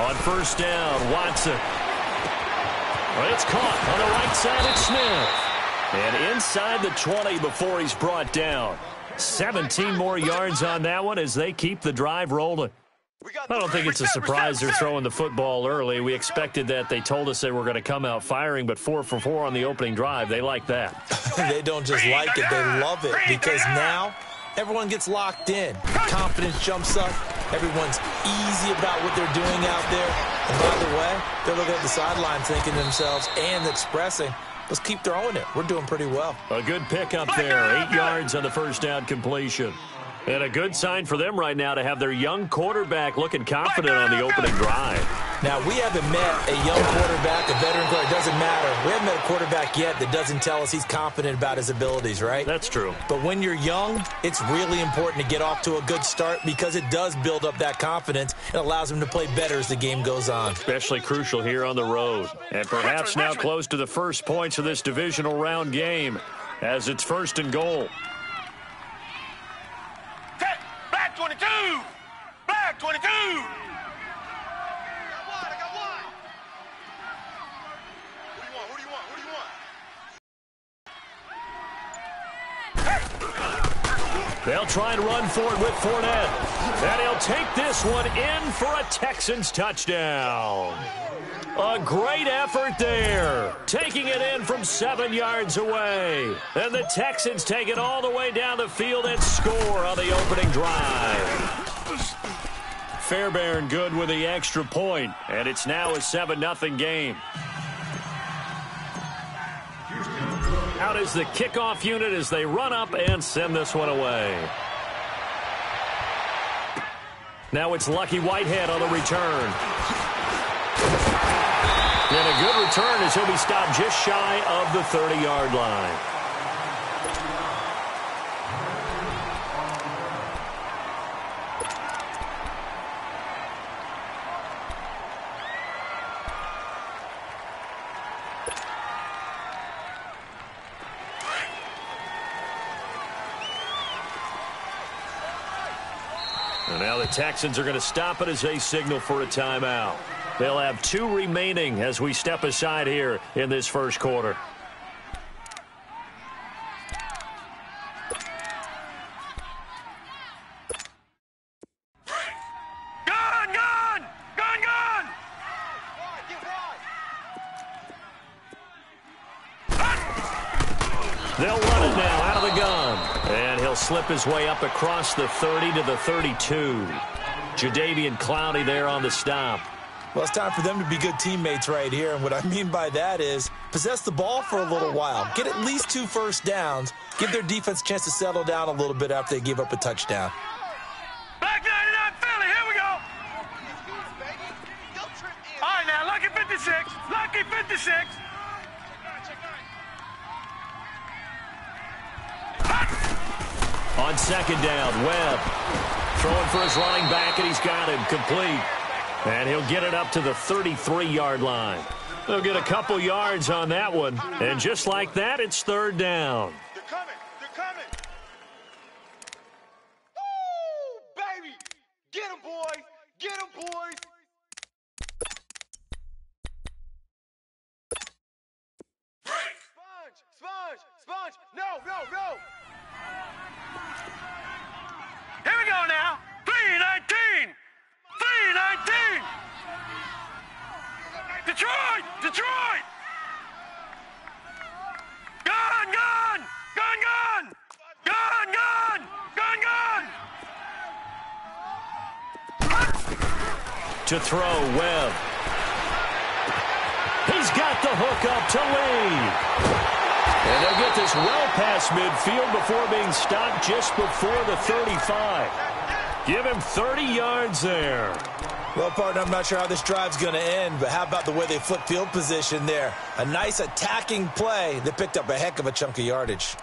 On first down, Watson. It's caught on the right side. It's Smith. And inside the 20 before he's brought down. 17 more yards on that one as they keep the drive rolling. I don't think it's a surprise they're throwing the football early. We expected that. They told us they were going to come out firing, but 4 for 4 on the opening drive. They like that. They don't just like it. They love it because now everyone gets locked in. Confidence jumps up. Everyone's easy about what they're doing out there. And by the way, they're looking at the sideline thinking to themselves and expressing, let's keep throwing it. We're doing pretty well. A good pickup there. 8 yards on the first down completion. And a good sign for them right now to have their young quarterback looking confident on the opening drive. Now, we haven't met a young quarterback, a veteran quarterback. It doesn't matter. We haven't met a quarterback yet that doesn't tell us he's confident about his abilities, right? That's true. But when you're young, it's really important to get off to a good start because it does build up that confidence and allows him to play better as the game goes on. Especially crucial here on the road. And perhaps now close to the first points of this divisional round game as it's first and goal. Black 22! Black 22! I got one. Who do you want? They'll try and run for it with Fournette. And he'll take this one in for a Texans touchdown. A great effort there. Taking it in from 7 yards away. And the Texans take it all the way down the field and score on the opening drive. Fairbairn good with the extra point. And it's now a 7-0 game. Out is the kickoff unit as they run up and send this one away. Now it's Lucky Whitehead on the return. And a good return as he'll be stopped just shy of the 30-yard line. And now the Texans are going to stop it as they signal for a timeout. They'll have 2 remaining as we step aside here in this first quarter. Gun! Gun! Gun! Gun! They'll run it now out of the gun. And he'll slip his way up across the 30 to the 32. Jadeveon Clowney there on the stop. Well, it's time for them to be good teammates right here. And what I mean by that is possess the ball for a little while. Get at least 2 first downs. Give their defense a chance to settle down a little bit after they give up a touchdown. Black 99 Philly, here we go. All right, now, Lucky 56. Lucky 56. On second down, Webb throwing for his running back, and he's got him complete. And he'll get it up to the 33-yard line. They'll get a couple yards on that one. And just like that, it's third down. They're coming. They're coming. Woo, baby. Get him, boys. Get him, boys. Sponge. Sponge. Sponge. No, no, no. Here we go now. 3-19. 3-19. Detroit! Detroit! Gun! Gun! Gun! Gun! Gun! Gun! Gun! Gun! To throw, Webb. He's got the hook up to Lee. And they'll get this well past midfield before being stopped just before the 35. Give him 30 yards there. Well, partner, I'm not sure how this drive's going to end, but how about the way they flip field position there? A nice attacking play that picked up a heck of a chunk of yardage.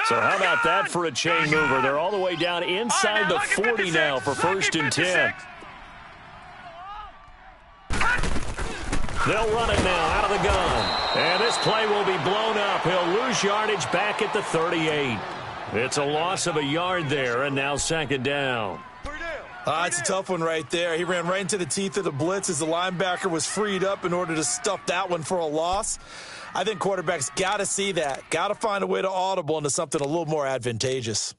So how about that for a chain mover? They're all the way down inside the 40 now for first and 10. They'll run it now out of the gun. And this play will be blown up. He'll lose yardage back at the 38. It's a loss of a yard there, and now second down. 3, It's a tough one right there. He ran right into the teeth of the blitz as the linebacker was freed up in order to stuff that one for a loss. I think quarterbacks got to see that, got to find a way to audible into something a little more advantageous.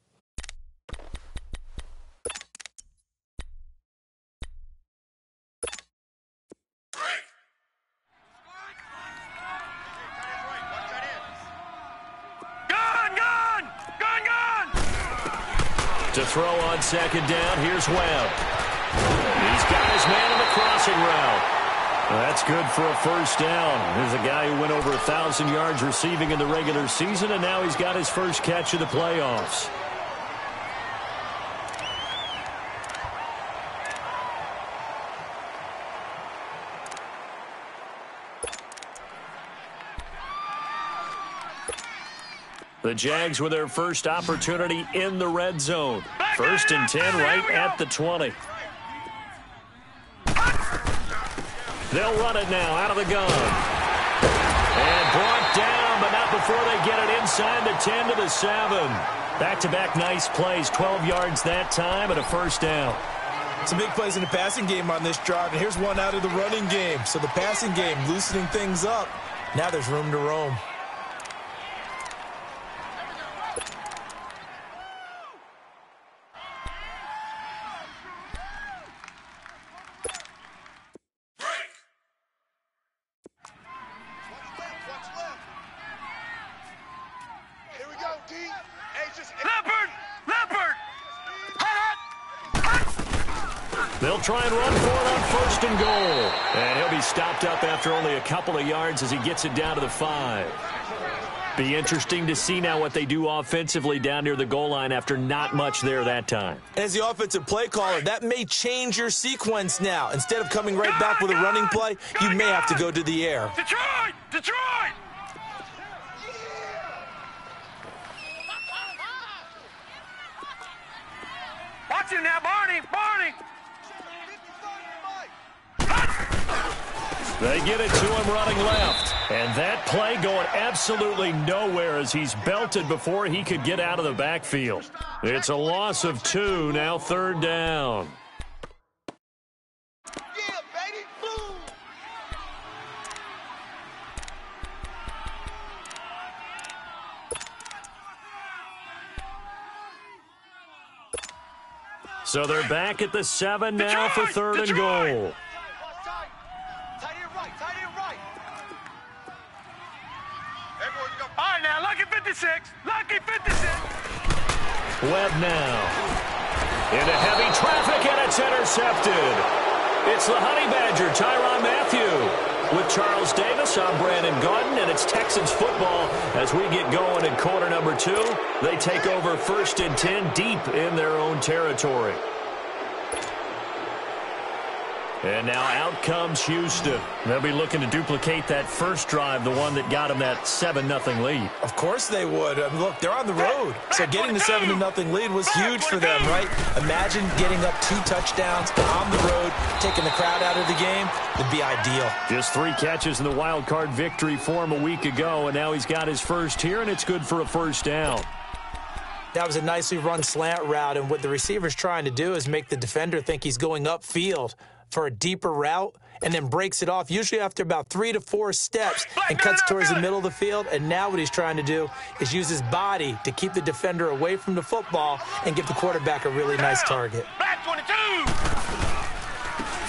To throw on second down, here's Webb. He's got his man in the crossing route. That's good for a first down. There's a guy who went over 1,000 yards receiving in the regular season, and now he's got his first catch of the playoffs. The Jags with their first opportunity in the red zone. 1st and 10 right at the 20. They'll run it now out of the gun. And brought down, but not before they get it inside the 10 to the 7. Back-to-back nice plays, 12 yards that time and a first down. Some big plays in the passing game on this drive, and here's one out of the running game. So the passing game loosening things up. Now there's room to roam. They'll try and run for it on 1st and goal. And he'll be stopped up after only a couple of yards as he gets it down to the 5. Be interesting to see now what they do offensively down near the goal line after not much there that time. As the offensive play caller, that may change your sequence now. Instead of coming right back with a running play, you may have to go to the air. Detroit! Detroit! Watch him now, Barney! Barney! They get it to him running left. And that play going absolutely nowhere as he's belted before he could get out of the backfield. It's a loss of 2, now 3rd down. Yeah, baby! Boom! So they're back at the 7 now for 3rd and goal. All right, now, lucky 56. Lucky 56. Webb now. Into heavy traffic, and it's intercepted. It's the Honey Badger, Tyrann Mathieu. With Charles Davis, I'm Brandon Gaudin, and it's Texans football as we get going in quarter number 2. They take over 1st and 10 deep in their own territory. And now out comes Houston. They'll be looking to duplicate that first drive, the one that got them that 7-0 lead. Of course they would. I mean, look, they're on the road. So getting the 7-0 lead was huge for them, right? Imagine getting up 2 touchdowns on the road, taking the crowd out of the game. It'd be ideal. Just 3 catches in the wild card victory for him a week ago, and now he's got his first here, and it's good for a first down. That was a nicely run slant route, and what the receiver's trying to do is make the defender think he's going upfield for a deeper route, and then breaks it off, usually after about 3 to 4 steps, and cuts towards the middle of the field. And now what he's trying to do is use his body to keep the defender away from the football and give the quarterback a really nice target. Back 22.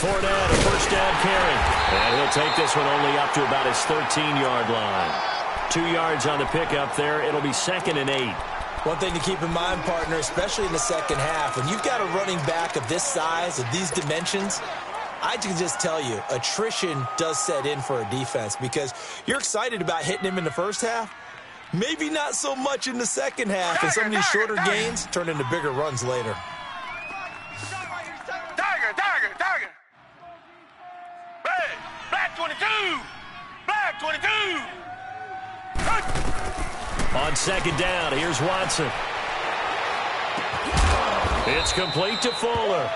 4 down, a first down carry. And he'll take this one only up to about his 13-yard line. 2 yards on the pickup there. It'll be 2nd and 8. One thing to keep in mind, partner, especially in the second half, when you've got a running back of this size, of these dimensions, I can just tell you, attrition does set in for a defense because you're excited about hitting him in the first half. Maybe not so much in the second half, and some of these shorter gains turn into bigger runs later. Tiger. Hey, black 22. Black 22. On 2nd down, here's Watson. It's complete to Fuller.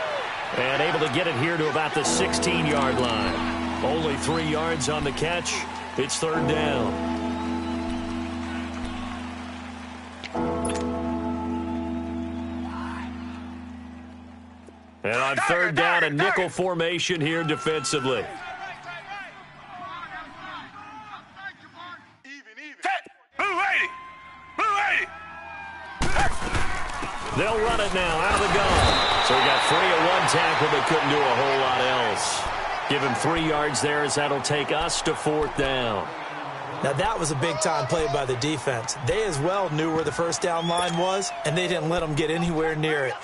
And able to get it here to about the 16-yard line. Only 3 yards on the catch. It's 3rd down. And on third down, a nickel formation here defensively. They'll run it now out of the gun. So he got free at one tackle, but couldn't do a whole lot else. Give him 3 yards there as that'll take us to 4th down. Now, that was a big-time play by the defense. They as well knew where the first down line was, and they didn't let them get anywhere near it.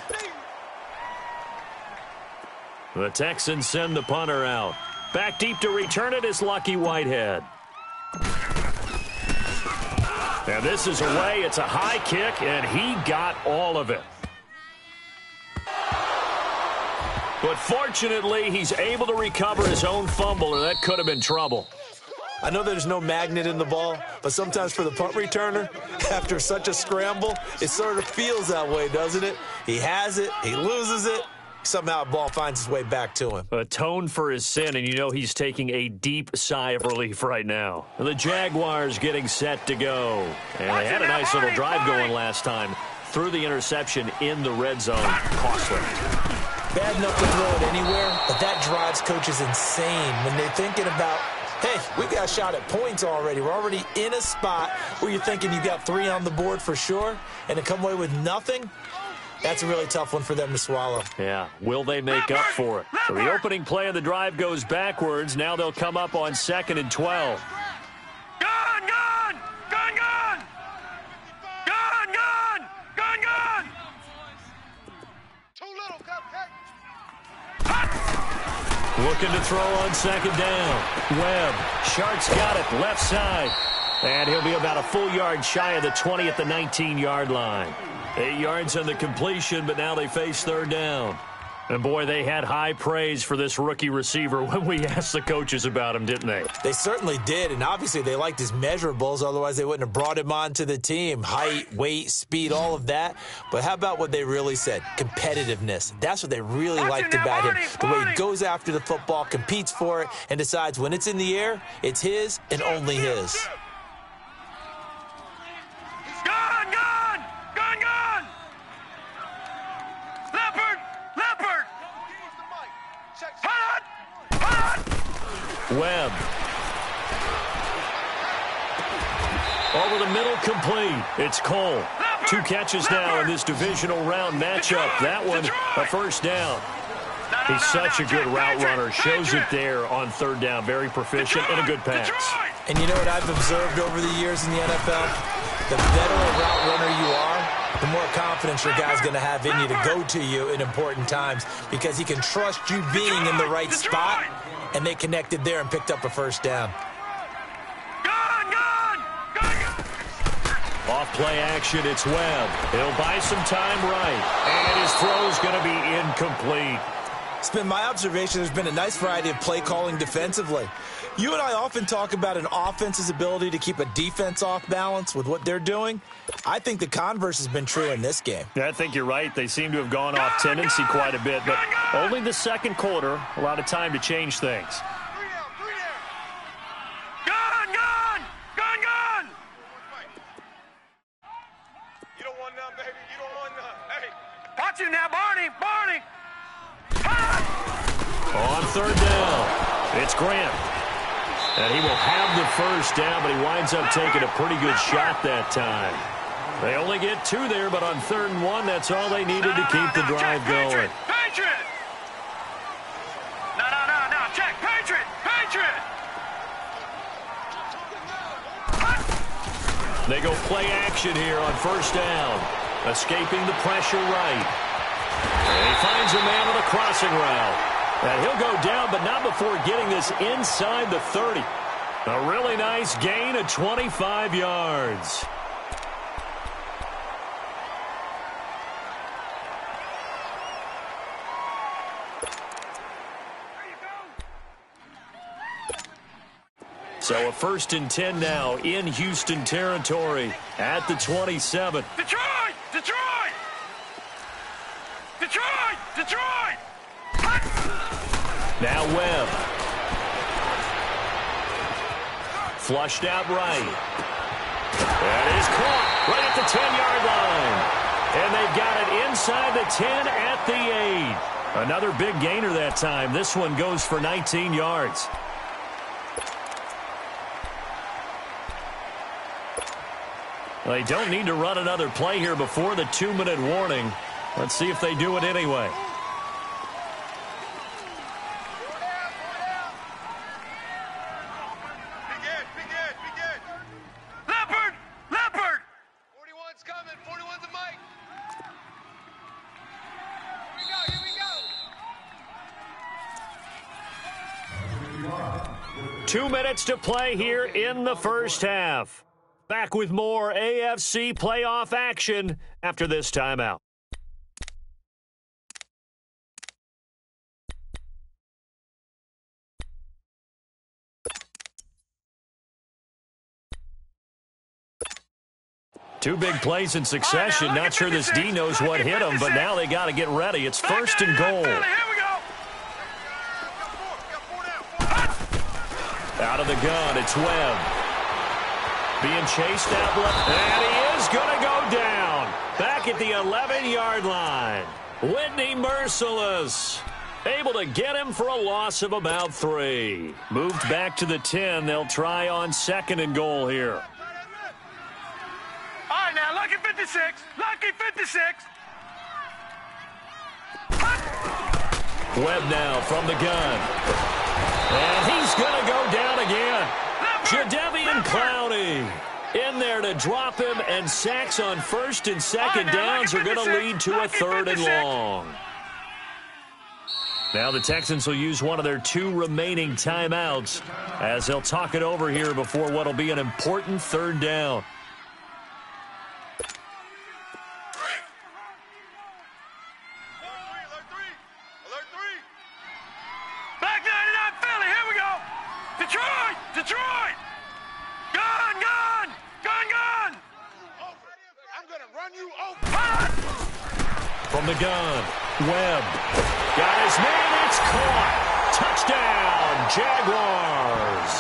The Texans send the punter out. Back deep to return it is Lucky Whitehead. And this is away. It's a high kick, and he got all of it. But fortunately, he's able to recover his own fumble, and that could have been trouble. I know there's no magnet in the ball, but sometimes for the punt returner, after such a scramble, it sort of feels that way, doesn't it? He has it, he loses it, somehow the ball finds its way back to him. Atone for his sin, and you know he's taking a deep sigh of relief right now. The Jaguars getting set to go. And they had a nice little drive going last time. Threw the interception in the red zone. Costly. Bad enough to throw it anywhere, but that drives coaches insane when they're thinking about, hey, we got a shot at points already. We're already in a spot where you're thinking you got 3 on the board for sure, and to come away with nothing, that's a really tough one for them to swallow. Yeah, will they make up for it? So the opening play of the drive goes backwards. Now they'll come up on 2nd and 12. Gun, gun! Gun, gun! Gun, gun! Gun, gun! Too little, cupcake. Looking to throw on 2nd down. Webb. Shark's got it. Left side. And he'll be about a full yard shy of the 20 at the 19-yard line. 8 yards on the completion, but now they face 3rd down. And, boy, they had high praise for this rookie receiver when we asked the coaches about him, didn't they? They certainly did, and obviously they liked his measurables. Otherwise, they wouldn't have brought him onto the team. Height, weight, speed, all of that. But how about what they really said? Competitiveness. That's what they really liked about him. The way he goes after the football, competes for it, and decides when it's in the air, it's his and only his. Gun, gun! Gun, gun! Leopard! Leopard! Hot! Hot! Webb. Over the middle, complete. It's Cole. 2 catches now in this divisional round matchup. That one, a 1st down. He's such a good route runner. Shows it there on 3rd down. Very proficient and a good pass. And you know what I've observed over the years in the NFL? The better a route runner you are, the more confidence your guy's going to have in you to go to you in important times because he can trust you being in the right spot, and they connected there and picked up a 1st down. Off play action, it's Webb. He'll buy some time right, and his throw's going to be incomplete. It's been my observation there's been a nice variety of play calling defensively. You and I often talk about an offense's ability to keep a defense off balance with what they're doing. I think the converse has been true in this game. Yeah, I think you're right. They seem to have gone off tendency quite a bit, but only the 2nd quarter, a lot of time to change things. Gun, gun! Gun, gun! You don't want none, baby. You don't want none. Hey. Watch him now, Barney! Barney! On 3rd down, it's Grant. And he will have the 1st down, but he winds up taking a pretty good shot that time. They only get 2 there, but on 3rd and 1, that's all they needed to keep the drive going. Patriot! No. Check. Patriot! Patriot! They go play action here on 1st down. Escaping the pressure right. And he finds a man on a crossing route. And he'll go down, but not before getting this inside the 30. A really nice gain of 25 yards. So a 1st and 10 now in Houston territory at the 27. Detroit! Detroit! Detroit! Detroit! Now Webb. Flushed out right. That is caught right at the 10-yard line. And they've got it inside the 10 at the 8. Another big gainer that time. This one goes for 19 yards. They don't need to run another play here before the 2-minute warning. Let's see if they do it anyway. Leopard! 41's coming. 41's the mic. Here we go. 2 minutes to play here in the first half. Back with more AFC playoff action after this timeout. Two big plays in succession. Not sure this D knows what hit him, but now they got to get ready. It's first and goal. Here we go. Out of the gun, it's Webb. Being chased out left, and he is going to go down. Back at the 11-yard line. Whitney Merciless able to get him for a loss of about 3. Moved back to the 10. They'll try on second and goal here. All right, now, lucky 56. Lucky 56. Webb now from the gun. And he's going to go down again. Jadeveon Clowney in there to drop him, and sacks on first and second downs are going to lead to a 3rd and long. Now the Texans will use one of their 2 remaining timeouts as they'll talk it over here before what will be an important 3rd down. Alert 3. Back 99 Philly, here we go. Detroit! Gun! I'm going to run you over. From the gun, Webb got his man, it's caught. Touchdown, Jaguars.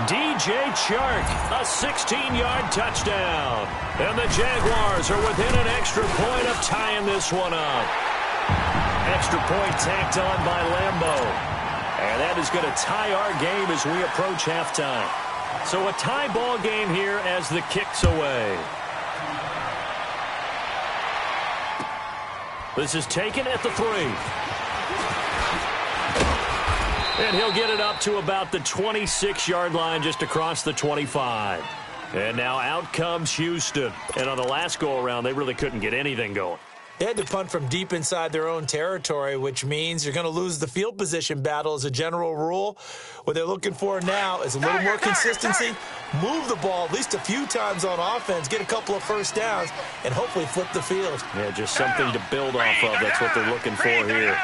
DJ Chark, a 16-yard touchdown. And the Jaguars are within an extra point of tying this one up. Extra point tacked on by Lambeau. And that is going to tie our game as we approach halftime. So a tie ball game here as the kick's away. This is taken at the 3. And he'll get it up to about the 26-yard line, just across the 25. And now out comes Houston. And on the last go-around, they really couldn't get anything going. They had to punt from deep inside their own territory, which means you're going to lose the field position battle as a general rule. What they're looking for now is a little more consistency, move the ball at least a few times on offense, get a couple of first downs, and hopefully flip the field. Yeah, just something to build off of. That's what they're looking for here.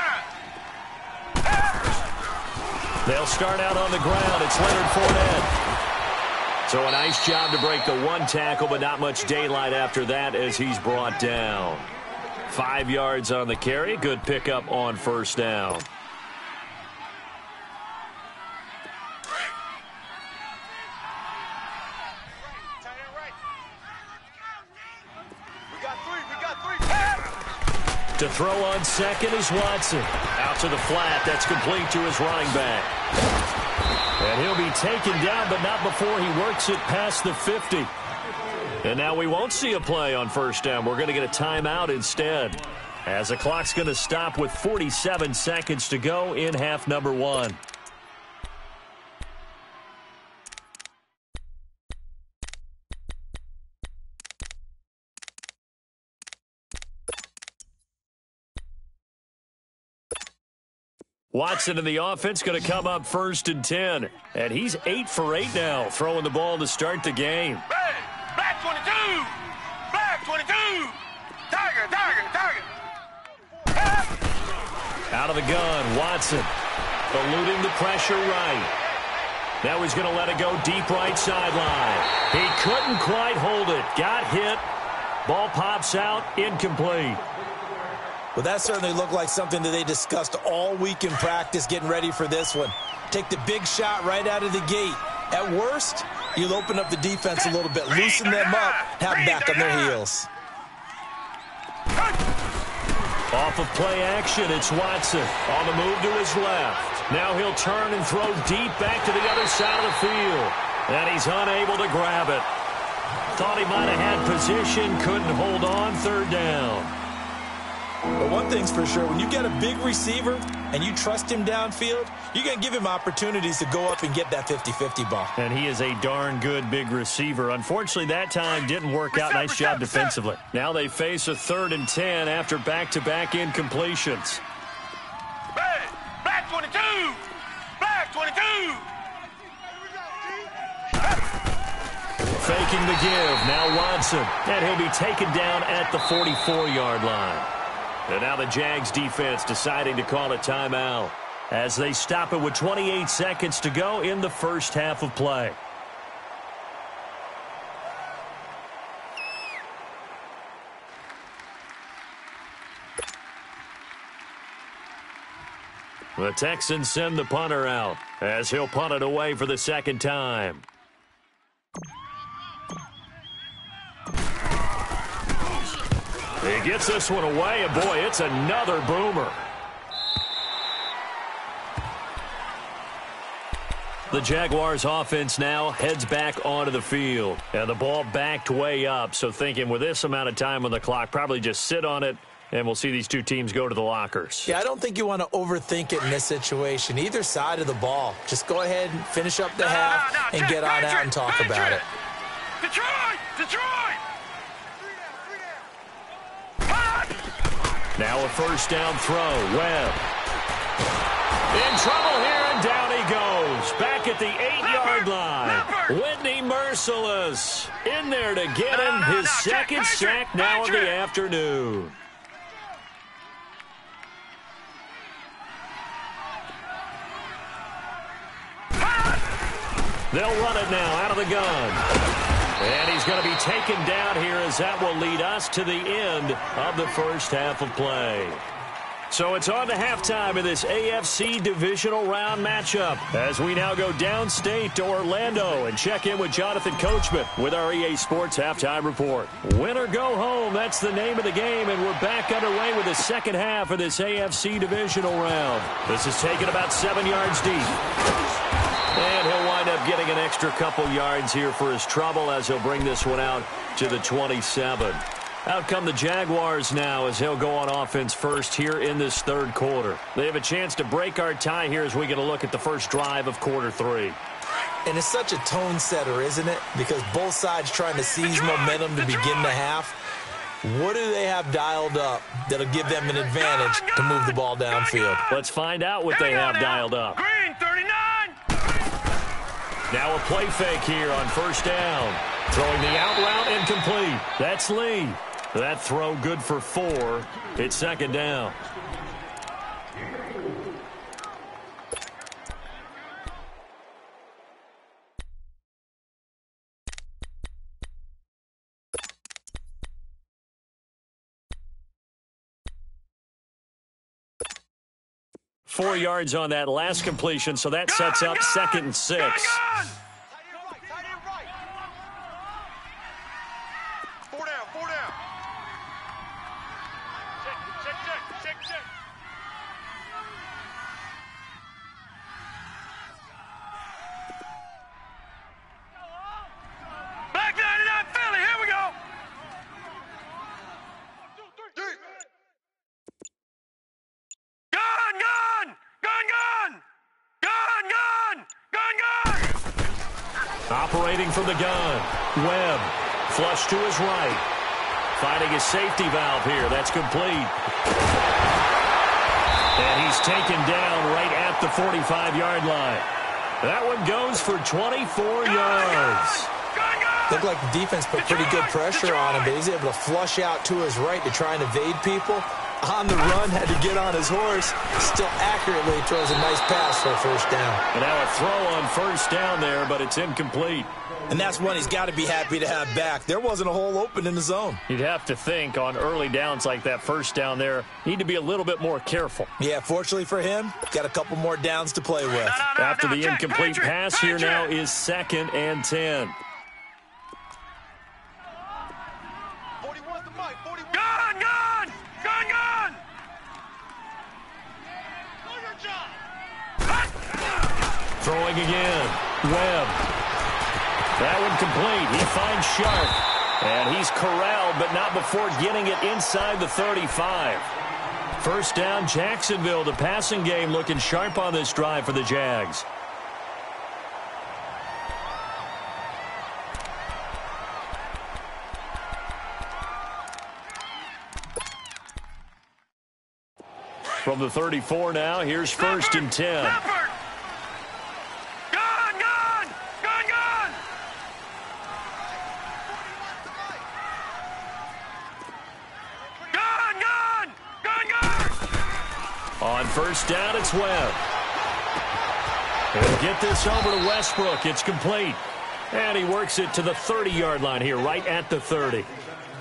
They'll start out on the ground. It's Leonard Fournette. So a nice job to break the 1 tackle, but not much daylight after that as he's brought down. 5 yards on the carry. Good pickup on first down. We got 3. To throw on second is Watson. Out to the flat. That's complete to his running back. And he'll be taken down, but not before he works it past the 50. And now we won't see a play on first down. We're going to get a timeout instead, as the clock's going to stop with 47 seconds to go in half number 1. Watson in the offense going to come up first and 10. And he's 8 for 8 now, throwing the ball to start the game. Black 22! Black 22! Tiger! Out of the gun, Watson eluding the pressure right. Now he's going to let it go deep right sideline. He couldn't quite hold it. Got hit. Ball pops out, incomplete. Well, that certainly looked like something that they discussed all week in practice getting ready for this one. Take the big shot right out of the gate. At worst, you'll open up the defense a little bit, loosen them up, have them back on their heels. Off of play action, it's Watson on the move to his left. Now he'll turn and throw deep back to the other side of the field. And he's unable to grab it. Thought he might have had position, couldn't hold on, third down. But one thing's for sure, when you get a big receiver and you trust him downfield, you're going to give him opportunities to go up and get that 50-50 ball. And he is a darn good big receiver. Unfortunately, that time didn't work out. Nice job defensively. Now they face a 3rd and 10 after back-to-back incompletions. Black 22! Black 22! Faking the give. Now Watson. And he'll be taken down at the 44-yard line. And now the Jags defense deciding to call a timeout as they stop it with 28 seconds to go in the first half of play. The Texans send the punter out as he'll punt it away for the second time. He gets this one away, and boy, it's another boomer. The Jaguars offense now heads back onto the field. And the ball backed way up, so thinking with this amount of time on the clock, probably just sit on it, and we'll see these two teams go to the lockers. Yeah, I don't think you want to overthink it in this situation. Either side of the ball. Just go ahead and finish up the half and get on out and talk about it. Detroit! Detroit! Now a first down throw. Webb. In trouble here, and down he goes. Back at the 8-yard line. Whitney Merciless in there to get him his second sack now of the afternoon. They'll run it now out of the gun. And he's going to be taken down here as that will lead us to the end of the first half of play. So it's on to halftime in this AFC divisional round matchup as we now go downstate to Orlando and check in with Jonathan Coachman with our EA Sports Halftime Report. Win or go home, that's the name of the game, and we're back underway with the second half of this AFC divisional round. This is taken about 7 yards deep. And he'll wind up getting an extra couple yards here for his trouble as he'll bring this one out to the 27. Out come the Jaguars now as he'll go on offense first here in this third quarter. They have a chance to break our tie here as we get a look at the first drive of quarter 3. And it's such a tone setter, isn't it? Because both sides trying to seize momentum to begin the half. What do they have dialed up that'll give them an advantage to move the ball downfield? Let's find out what they have dialed up. Green 39! Now a play fake here on first down. Throwing the out route incomplete. That's Lee. That throw good for 4. It's second down. Four yards on that last completion, so that sets up 2nd and 6. Tight end right. 4 down, 4 down. Check. Black 99 Philly, here we go. 1, 2, 3. Operating from the gun. Webb. Flush to his right. Finding his safety valve here. That's complete. And he's taken down right at the 45-yard line. That one goes for 24 yards. Looked like the defense put pretty good pressure on him, but he's able to flush out to his right to try and evade people. On the run, had to get on his horse. Still accurately throws a nice pass for a first down. And now a throw on first down there, but it's incomplete. And that's one he's got to be happy to have back. There wasn't a hole open in the zone. You'd have to think on early downs like that first down there, need to be a little bit more careful. Yeah, fortunately for him, got a couple more downs to play with. After the incomplete pass here now is 2nd and 10. 41's the mic, 41. Gun! Throwing again. Webb. That one complete. He finds Sharp. And he's corralled, but not before getting it inside the 35. First down, Jacksonville. The passing game looking sharp on this drive for the Jags. From the 34 now, here's first and 10. On first down, it's Webb. He'll get this over to Westbrook. It's complete. And he works it to the 30-yard line here, right at the 30.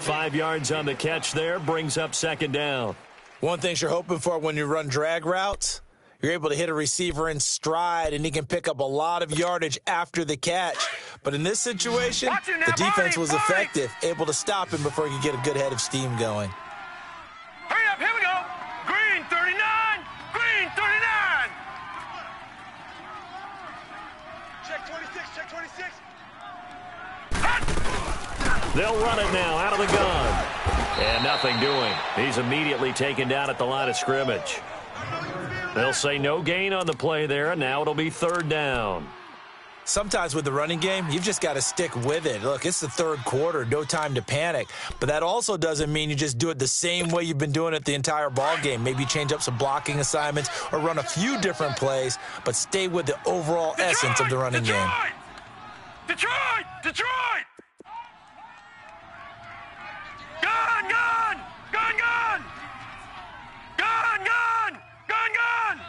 5 yards on the catch there, brings up second down. One thing you're hoping for when you run drag routes, you're able to hit a receiver in stride, and he can pick up a lot of yardage after the catch. But in this situation, the defense was effective, able to stop him before he could get a good head of steam going. Hurry up, here we go. Green 39, green 39. Check 26, check 26. They'll run it now out of the gun. And nothing doing. He's immediately taken down at the line of scrimmage. They'll say no gain on the play there, and now it'll be third down. Sometimes with the running game, you've just got to stick with it. Look, it's the third quarter, no time to panic. But that also doesn't mean you just do it the same way you've been doing it the entire ball game. Maybe change up some blocking assignments or run a few different plays, but stay with the overall essence of the running game. Detroit! Detroit! Gun, gun! Gun, gun! Gun, gun! Gun, gun!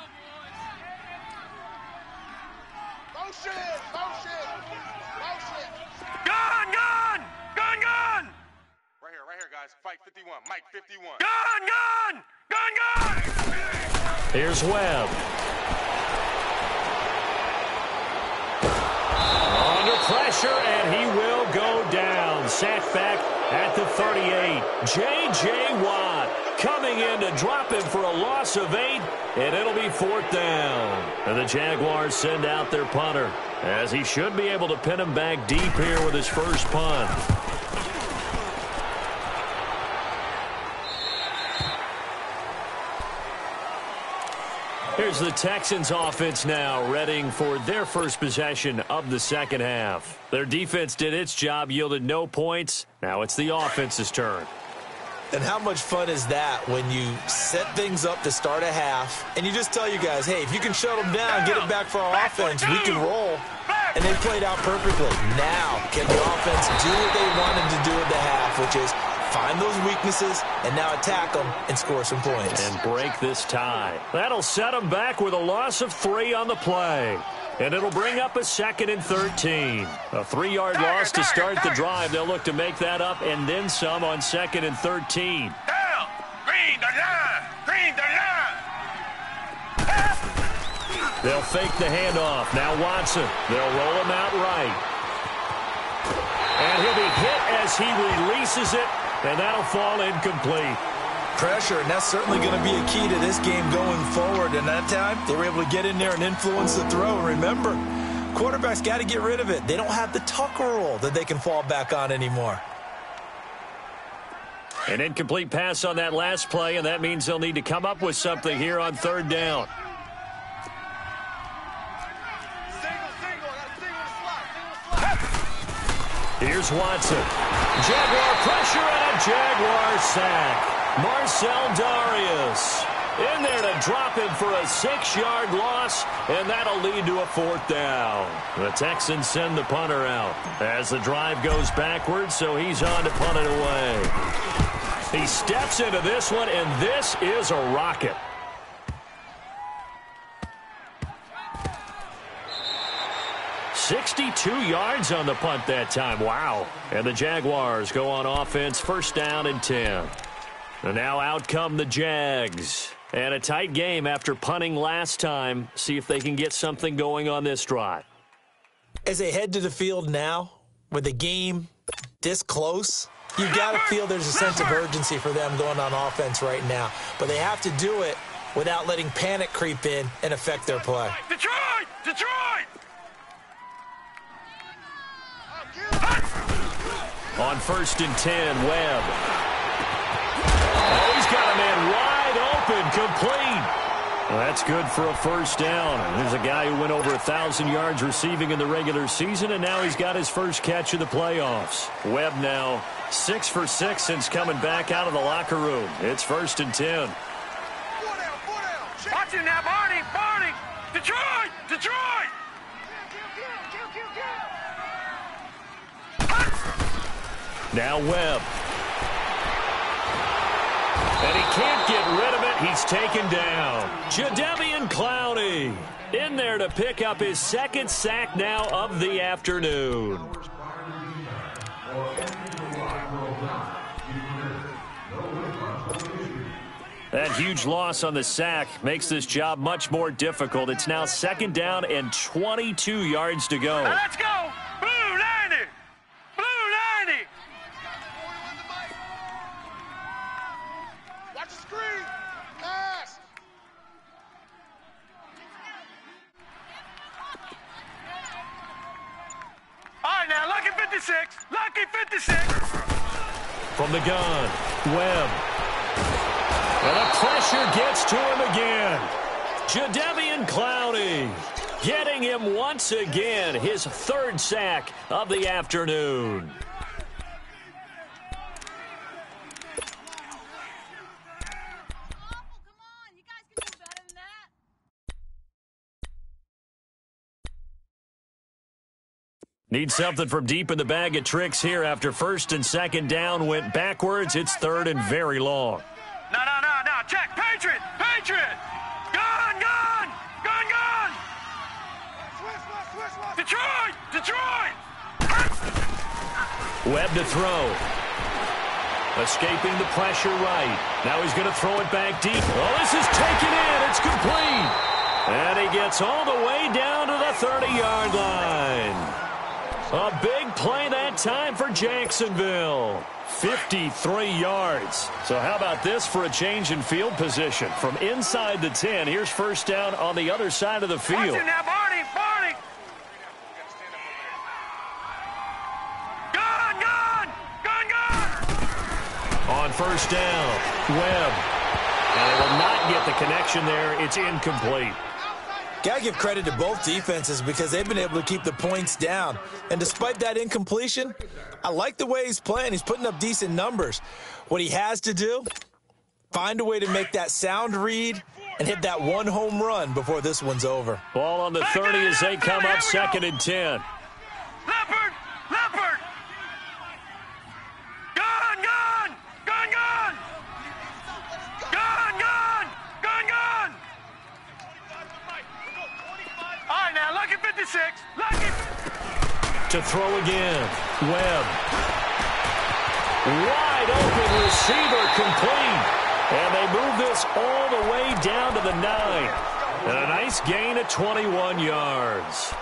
Motion! Motion! Motion! Gun, gun! Gun, gun! Right here, guys. Fight 51. Mike 51. Gun, gun! Gun, gun! Here's Webb. Under pressure, and he will go down. Sacked back at the 38. J.J. Watt coming in to drop him for a loss of 8, and it'll be fourth down. And the Jaguars send out their punter, as he should be able to pin him back deep here with his first punt. Here's the Texans offense now, readying for their first possession of the second half. Their defense did its job, yielded no points. Now it's the offense's turn. And how much fun is that when you set things up to start a half, and you just tell you guys, hey, if you can shut them down, get it back for our offense, we can roll. And they played out perfectly. Now, can the offense do what they wanted to do at the half, which is find those weaknesses and now attack them and score some points. And break this tie. That'll set them back with a loss of 3 on the play. And it'll bring up a 2nd and 13. A 3-yard loss to start the drive. They'll look to make that up and then some on 2nd and 13. Down! Green the line! Green the line! They'll fake the handoff. Now Watson. They'll roll him out right. And he'll be hit as he releases it. And that'll fall incomplete. Pressure, and that's certainly going to be a key to this game going forward. And that time, they were able to get in there and influence the throw. And remember, quarterbacks got to get rid of it. They don't have the Tucker rule that they can fall back on anymore. An incomplete pass on that last play, and that means they'll need to come up with something here on third down. Here's Watson. Jaguar pressure and a Jaguar sack. Marcel Darius in there to drop him for a 6-yard loss, and that'll lead to a fourth down. The Texans send the punter out as the drive goes backwards, so he's on to punt it away. He steps into this one, and this is a rocket. $62 yards on the punt that time. Wow. And the Jaguars go on offense, first down and 10. And now out come the Jags. And a tight game after punting last time. See if they can get something going on this drive. As they head to the field now, with the game this close, you've got to feel there's a sense of urgency for them going on offense right now. But they have to do it without letting panic creep in and affect their play. Detroit! Detroit! On 1st and 10, Webb. Oh, he's got a man wide open, complete. Well, that's good for a first down. There's a guy who went over 1,000 yards receiving in the regular season, and now he's got his first catch of the playoffs. Webb now 6 for 6 since coming back out of the locker room. It's 1st and 10. Watch him now, Barney! Barney! Detroit! Detroit! Now Webb. And he can't get rid of it. He's taken down. Jadeveon Clowney in there to pick up his second sack now of the afternoon. That huge loss on the sack makes this job much more difficult. It's now 2nd down and 22 yards to go. Now let's go! Blue 90! Blue 90! Watch the screen! Pass! All right, now, lucky 56! Lucky 56! From the gun, Webb. And the pressure gets to him again. Jadeveon Clowney getting him once again, his 3rd sack of the afternoon. Need something from deep in the bag of tricks here after 1st and 2nd down went backwards. It's 3rd and very long. No. Check. Patriot. Patriot. Gun. Detroit. Detroit. Webb to throw. Escaping the pressure right. Now he's going to throw it back deep. Oh, this is taken in. It's complete. And he gets all the way down to the 30-yard line. A big play that time for Jacksonville. 53 yards. So how about this for a change in field position? From inside the 10, here's 1st down on the other side of the field. Watch him now, Barney. Barney. Gun. On 1st down, Webb. And they will not get the connection there. It's incomplete. Got to give credit to both defenses because they've been able to keep the points down. And despite that incompletion, I like the way he's playing. He's putting up decent numbers. What he has to do, find a way to make that sound read and hit that one home run before this one's over. Ball on the 30 as they come up 2nd and 10. Leopard. Gun. All right, now, lucky 56. Lucky. To throw again. Webb. Wide open receiver complete. And they move this all the way down to the 9. And a nice gain of 21 yards.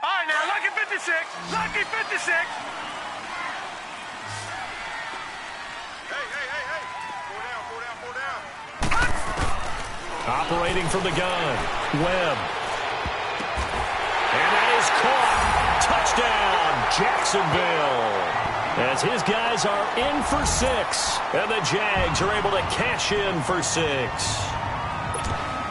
All right, now, lucky 56. Lucky 56. Operating from the gun, Webb. And that is caught. Touchdown, Jacksonville. As his guys are in for 6. And the Jags are able to cash in for 6.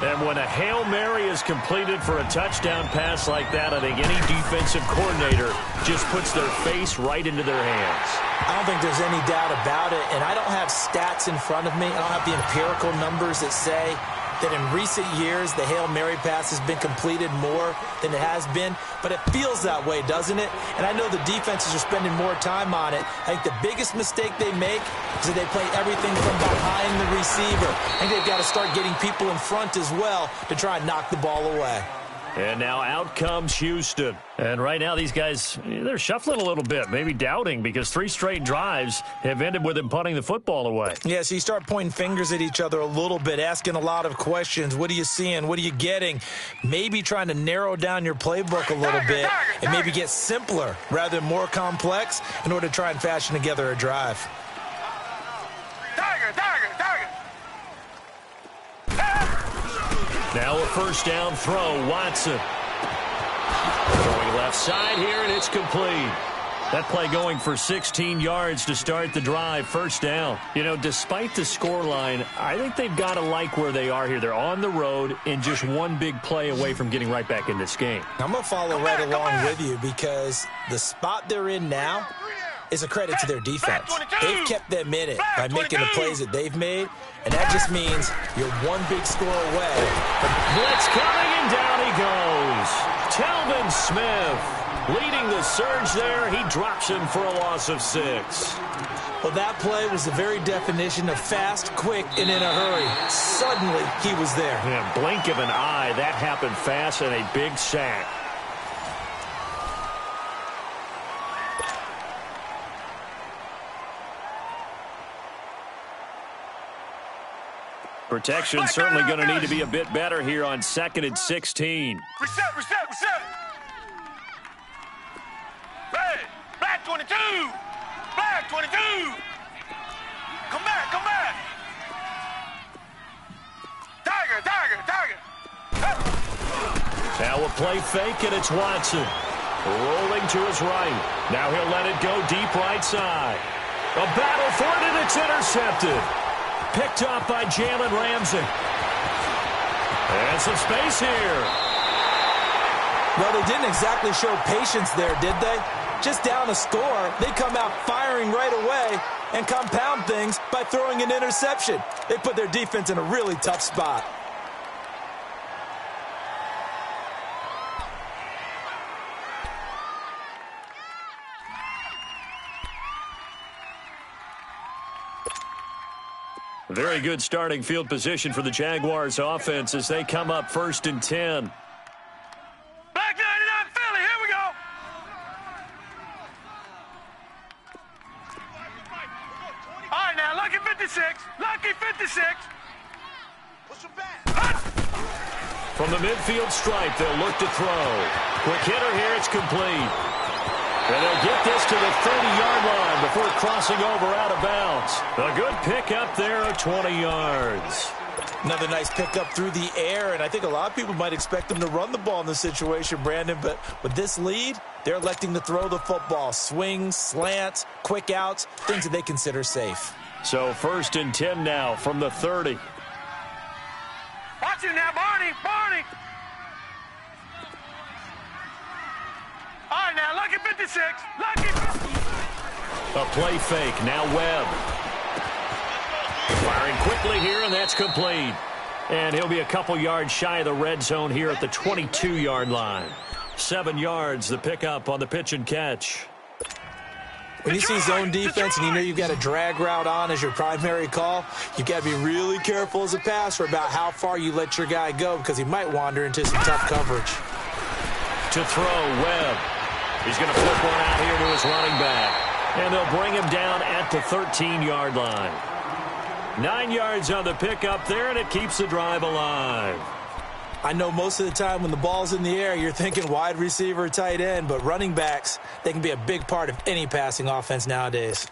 And when a Hail Mary is completed for a touchdown pass like that, I think any defensive coordinator just puts their face right into their hands. I don't think there's any doubt about it, and I don't have stats in front of me. I don't have the empirical numbers that say that in recent years the Hail Mary pass has been completed more than it has been, but it feels that way, doesn't it? And I know the defenses are spending more time on it. I think the biggest mistake they make is that they play everything from behind the receiver. I think they've got to start getting people in front as well to try and knock the ball away. And now out comes Houston. And right now these guys, they're shuffling a little bit, maybe doubting, because 3 straight drives have ended with him punting the football away. Yeah, so you start pointing fingers at each other a little bit, asking a lot of questions. What are you seeing? What are you getting? Maybe trying to narrow down your playbook a little bit and maybe get simpler rather than more complex in order to try and fashion together a drive. Now a first down throw, Watson. Going left side here, and it's complete. That play going for 16 yards to start the drive, first down. You know, despite the scoreline, I think they've got to like where they are here. They're on the road and just one big play away from getting right back in this game. I'm going to follow right along with you because the spot they're in now is a credit to their defense. They've kept them in it by making the plays that they've made, and that just means you're one big score away. Blitz coming, and down he goes. Telvin Smith leading the surge there. He drops him for a loss of 6. Well, that play was the very definition of fast, quick, and in a hurry. Suddenly, he was there. Yeah, blink of an eye. That happened fast, and a big sack. Protection certainly going to need to be a bit better here on 2nd and 16. Reset. Red, black 22. Black 22. Come back. Tiger. Now a play fake, and it's Watson. Rolling to his right. Now he'll let it go deep right side. A battle for it, and it's intercepted. Picked off by Jalen Ramsey. And some space here. Well, they didn't exactly show patience there, did they? Just down a score, they come out firing right away and compound things by throwing an interception. They put their defense in a really tough spot. Very good starting field position for the Jaguars offense as they come up 1st and 10. Black 99 Philly, here we go. All right, now, Lucky 56. From the midfield stripe, they'll look to throw. Quick hitter here, it's complete. And they'll get this to the 30-yard line before crossing over out of bounds. A good pickup there at 20 yards. Another nice pickup through the air, and I think a lot of people might expect them to run the ball in this situation, Brandon, but with this lead, they're electing to throw the football. Swings, slants, quick outs, things that they consider safe. So 1st and 10 now from the 30. Watch it now, Barney. All right, now, Lucky 56. A play fake, now Webb. Firing quickly here, and that's complete. And he'll be a couple yards shy of the red zone here at the 22-yard line. 7 yards, the pickup on the pitch and catch. When you see zone defense and you know you've got a drag route on as your primary call, you've got to be really careful as a passer about how far you let your guy go because he might wander into some tough coverage. To throw, Webb. He's going to flip one out here to his running back. And they'll bring him down at the 13-yard line. 9 yards on the pickup there, and it keeps the drive alive. I know most of the time when the ball's in the air, you're thinking wide receiver, tight end, but running backs, they can be a big part of any passing offense nowadays.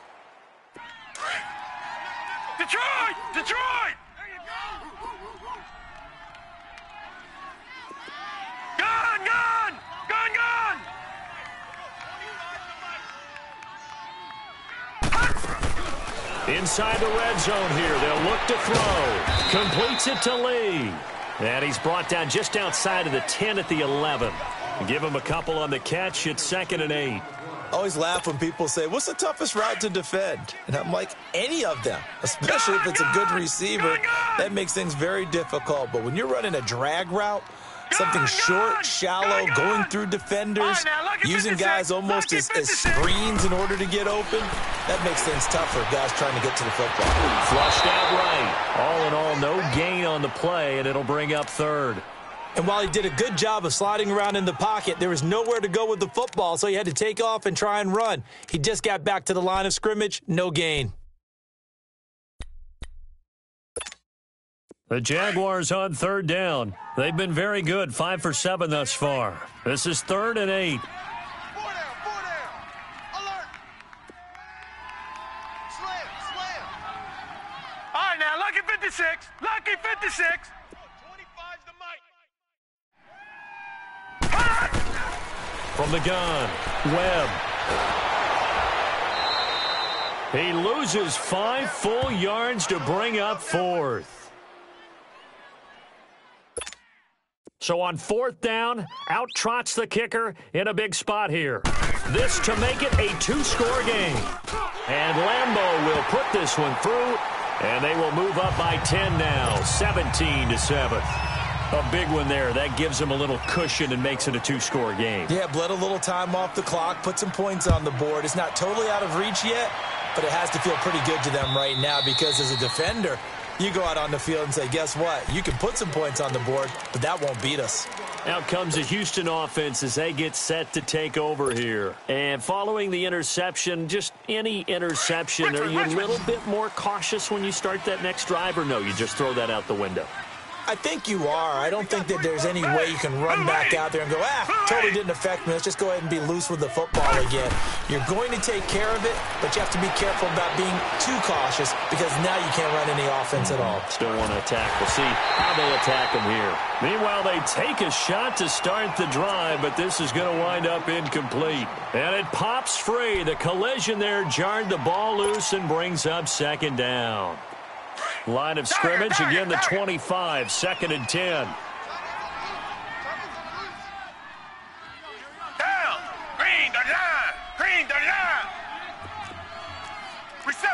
Detroit! Gun! Inside the red zone here, they'll look to throw. Completes it to Lee. And he's brought down just outside of the 10 at the 11. Give him a couple on the catch. It's 2nd and 8. I always laugh when people say, what's the toughest route to defend? And I'm like, any of them, especially if it's a good receiver. That makes things very difficult. But when you're running a drag route, something short, shallow, going through defenders, using guys almost as screens in order to get open, that makes things tough for guys trying to get to the football. Flushed out right. All in all, no gain on the play, and it'll bring up 3rd. And while he did a good job of sliding around in the pocket, there was nowhere to go with the football, so he had to take off and try and run. He just got back to the line of scrimmage, no gain. The Jaguars on third down. They've been very good, 5 for 7 thus far. This is 3rd and 8. 4 down. Alert. Slam. All right, now, lucky 56. Lucky 56. 25's the mic. From the gun, Webb. He loses 5 full yards to bring up 4th. So on 4th down, out trots the kicker in a big spot here. This to make it a 2-score game. And Lambeau will put this one through, and they will move up by 10 now, 17-7. A big one there. That gives them a little cushion and makes it a 2-score game. Yeah, bled a little time off the clock, put some points on the board. It's not totally out of reach yet, but it has to feel pretty good to them right now because as a defender, you go out on the field and say, guess what? You can put some points on the board, but that won't beat us. Out comes the Houston offense as they get set to take over here. And following the interception, just any interception, are you a little bit more cautious when you start that next drive, or no, you just throw that out the window? I think you are. I don't think that there's any way you can run back out there and go, totally didn't affect me. Let's just go ahead and be loose with the football again. You're going to take care of it, but you have to be careful about being too cautious because now you can't run any offense at all. Still want to attack. We'll see how they attack them here. Meanwhile, they take a shot to start the drive, but this is going to wind up incomplete. And it pops free. The collision there jarred the ball loose and brings up 2nd down. Line of scrimmage, again the 25, 2nd and 10. Down. Green, the line. Reset.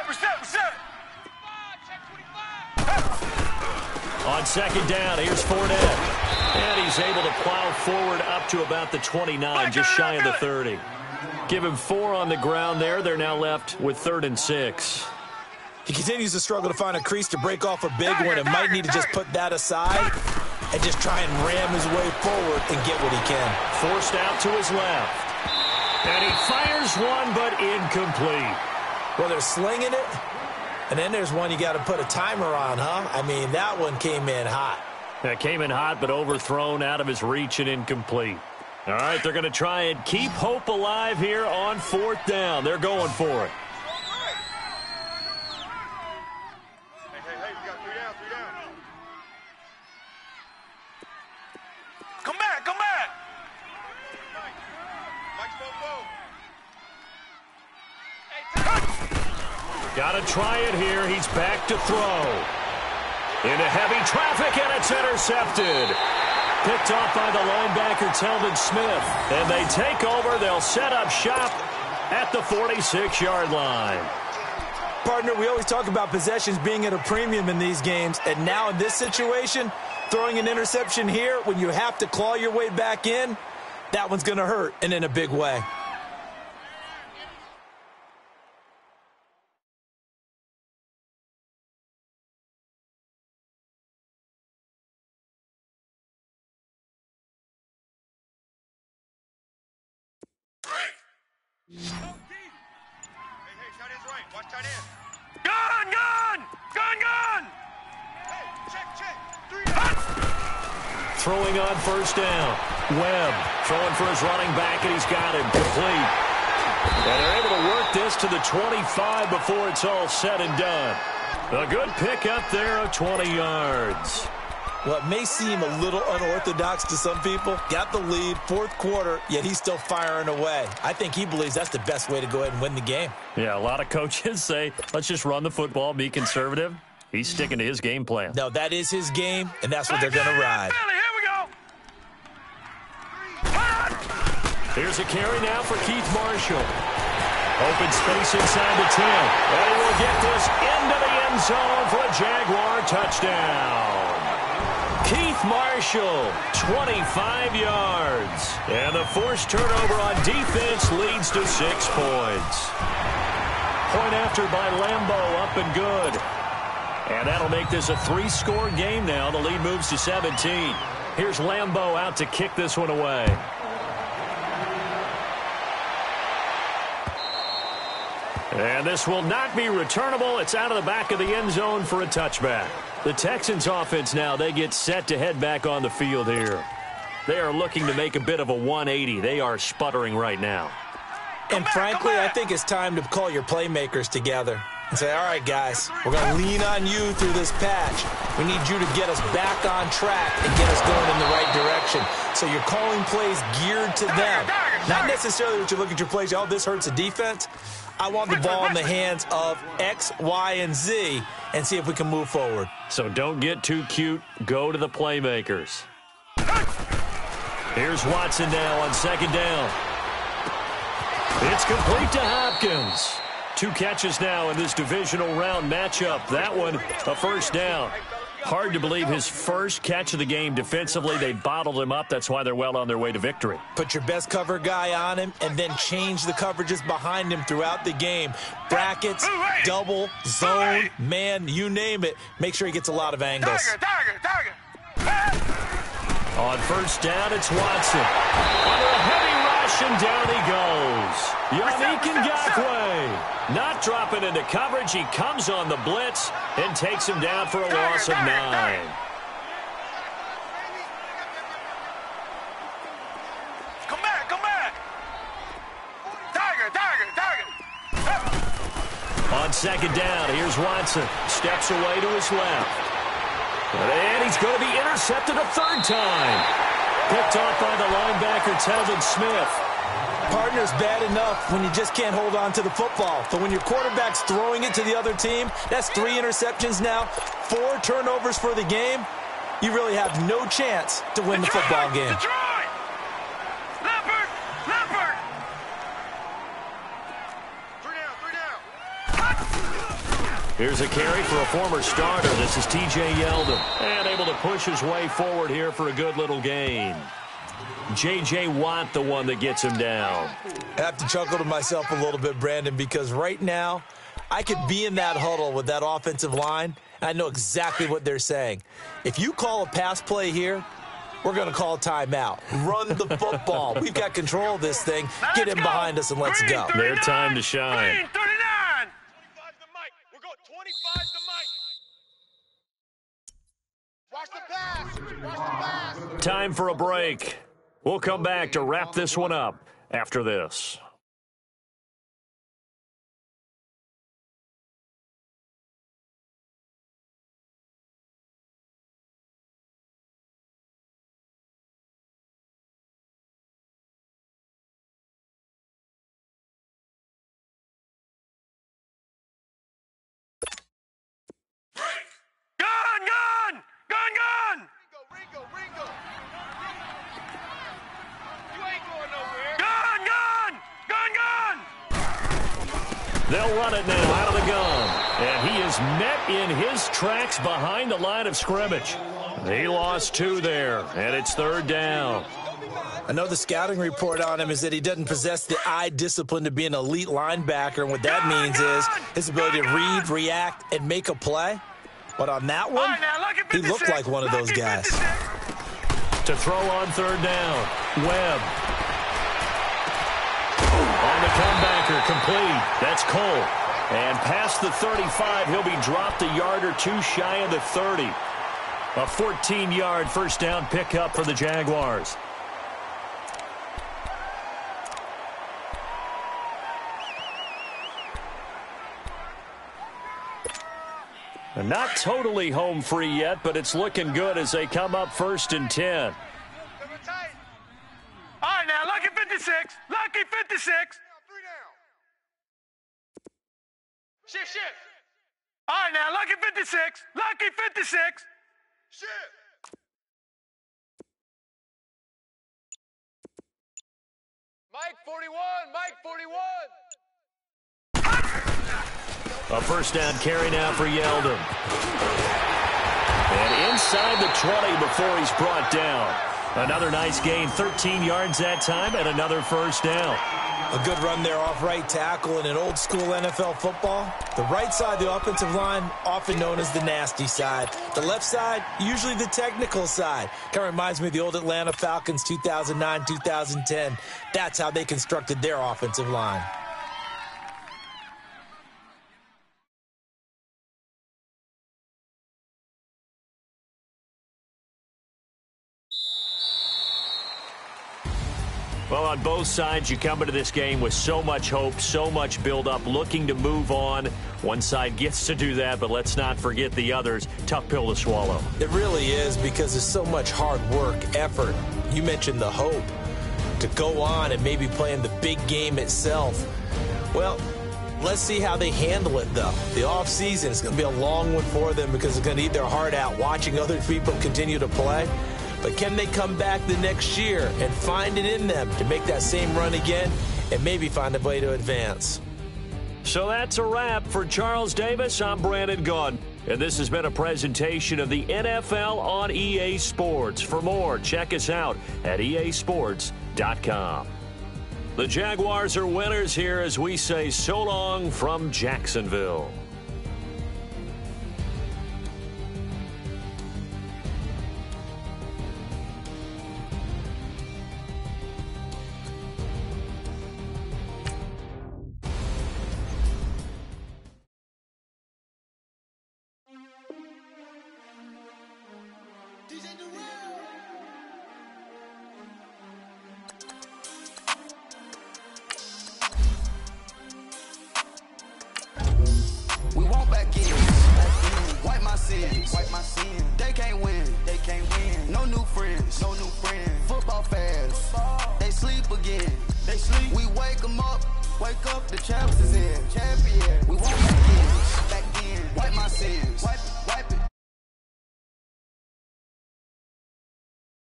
On 2nd down, here's Fournette. And he's able to plow forward up to about the 29, just shy of the 30. Give him 4 on the ground there. They're now left with 3rd and 6. He continues to struggle to find a crease to break off a big one and might need to just put that aside and just try and ram his way forward and get what he can. Forced out to his left. And he fires one, but incomplete. Well, they're slinging it, and then there's one you got to put a timer on, huh? I mean, that one came in hot. That came in hot, but overthrown out of his reach and incomplete. All right, they're going to try and keep hope alive here on 4th down. They're going for it. Come back. Got to try it here. He's back to throw. Into heavy traffic, and it's intercepted. Picked off by the linebacker, Telvin Smith. And they take over. They'll set up shop at the 46-yard line. Partner, we always talk about possessions being at a premium in these games, and now in this situation, throwing an interception here when you have to claw your way back in, that one's going to hurt, and in a big way. Watch tight end. Gun! Hey, check. 3 Throwing on 1st down. Webb throwing for his running back, and he's got him complete. And they're able to work this to the 25 before it's all said and done. A good pickup there of 20 yards. What may seem a little unorthodox to some people, got the lead, 4th quarter, yet he's still firing away. I think he believes that's the best way to go ahead and win the game. Yeah, a lot of coaches say, let's just run the football, be conservative. He's sticking to his game plan. No, that is his game, and that's what they're going to ride. Here we go. Here's a carry now for Keith Marshall. Open space inside the 10. And he will get this into the end zone for a Jaguar touchdown. Keith Marshall, 25 yards. And the forced turnover on defense leads to 6 points. Point after by Lambeau, up and good. And that'll make this a 3-score game now. The lead moves to 17. Here's Lambeau out to kick this one away. And this will not be returnable. It's out of the back of the end zone for a touchback. The Texans offense now, they get set to head back on the field here. They are looking to make a bit of a 180. They are sputtering right now. And frankly, I think it's time to call your playmakers together and say, all right, guys, we're going to lean on you through this patch. We need you to get us back on track and get us going in the right direction. So you're calling plays geared to them. Not necessarily that you look at your plays, oh, this hurts the defense. I want the ball in the hands of X, Y, and Z and see if we can move forward. So don't get too cute. Go to the playmakers. Here's Watson now on second down. It's complete to Hopkins. 2 catches now in this divisional round matchup. That one, a first down. Hard to believe his first catch of the game defensively. They bottled him up. That's why they're well on their way to victory. Put your best cover guy on him and then change the coverages behind him throughout the game. Brackets, double, zone, man, you name it. Make sure he gets a lot of angles. On first down, it's Watson. Under a heavy rush, and down he goes. Yannick Ngakoue not dropping into coverage. He comes on the blitz and takes him down for a loss of 9. Come back. Tiger. On second down, here's Watson. Steps away to his left. And he's going to be intercepted a third time. Picked off by the linebacker, Telvin Smith. Partner's bad enough when you just can't hold on to the football. But when your quarterback's throwing it to the other team, that's 3 interceptions now, 4 turnovers for the game. You really have no chance to win the football game. Detroit! Leopard! 3 down. Here's a carry for a former starter. This is T.J. Yeldon. And able to push his way forward here for a good little gain. J.J. Watt, the one that gets him down. I have to chuckle to myself a little bit, Brandon, because right now I could be in that huddle with that offensive line, and I know exactly what they're saying. If you call a pass play here, we're going to call a timeout. Run the football. We've got control of this thing. Get him behind us and let's go. Their time to shine. Green 39. We're going 25 to Mike. Watch the pass. Time for a break. We'll come back to wrap this one up after this. Gun! Ringo! You ain't going nowhere. Gun! They'll run it now out of the gun. And he is met in his tracks behind the line of scrimmage. He lost 2 there, and it's third down. I know the scouting report on him is that he doesn't possess the eye discipline to be an elite linebacker, and what that means is his ability to read, react, and make a play. But on that one, he looked like one of those guys. To throw on third down, Webb. On the comebacker, complete. That's Cole. And past the 35, he'll be dropped a yard or 2 shy of the 30. A 14-yard first down pickup for the Jaguars. Not totally home free yet, but it's looking good as they come up 1st and 10. All right, now, lucky 56. Lucky 56. 3 down. Shift. All right, now, lucky 56. Lucky 56. Shift. Mike 41. A first down carry now for Yeldon. And inside the 20 before he's brought down. Another nice gain, 13 yards that time, and another first down. A good run there off right tackle in an old-school NFL football. The right side, the offensive line, often known as the nasty side. The left side, usually the technical side. Kind of reminds me of the old Atlanta Falcons 2009-2010. That's how they constructed their offensive line. Well, on both sides, you come into this game with so much hope, so much build-up, looking to move on. One side gets to do that, but let's not forget the others. Tough pill to swallow. It really is, because there's so much hard work, effort. You mentioned the hope to go on and maybe play in the big game itself. Well, let's see how they handle it, though. The offseason is going to be a long one for them because they're going to eat their heart out watching other people continue to play. But can they come back the next year and find it in them to make that same run again and maybe find a way to advance? So that's a wrap. For Charles Davis, I'm Brandon Gunn. And this has been a presentation of the NFL on EA Sports. For more, check us out at easports.com. The Jaguars are winners here as we say so long from Jacksonville. Wipe my sins. They can't win. No new friends. Football fans. They sleep again. We wake them up. The champs is in. Champion. We won't back in. Wipe my sins.